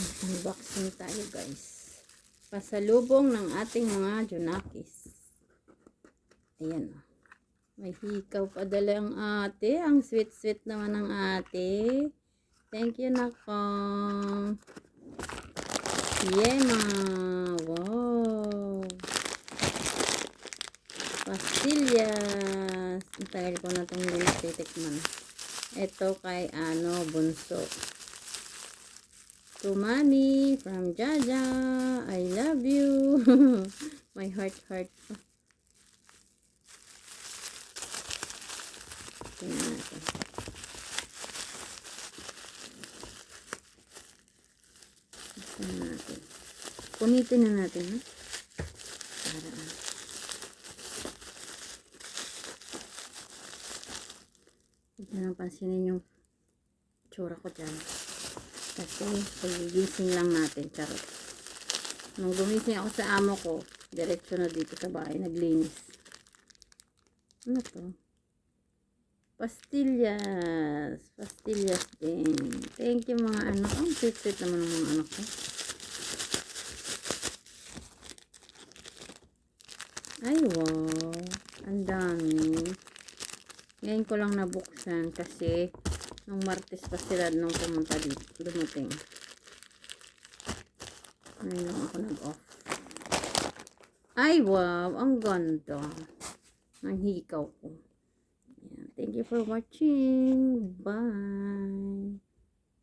Unboxing tayo guys. Pasalubong ng ating mga Junakis. Ayan. May hikaw padala ang ate. Ang sweet-sweet naman ng ate. Thank you nakong. Yema. Wow. Pastillas. Ang tagal ko na itong titikman. Ito kay Bunso. To mommy from Jaja. I love you. My heart. Tingnan natin. Punitin na natin. Ha? Para huwag na lang pansinin yung tsura ko dyan. Kasi pagigising lang natin. Charot. Nung gumising ako sa amo ko, diretso na dito sa bahay. Naglinis. Ano to? Pastillas. Pastillas din. Thank you mga anak. Ang sweet naman ng mga anak ko. Ay wow. Ang dami. Ngayon ko lang nabuksan kasi nung Martes pa sila nung pumunta dito. Dumating. Ngayon lang ako nag-off. Ay wow. Ang ganda. Ang hikaw ko. Thank you for watching. Bye.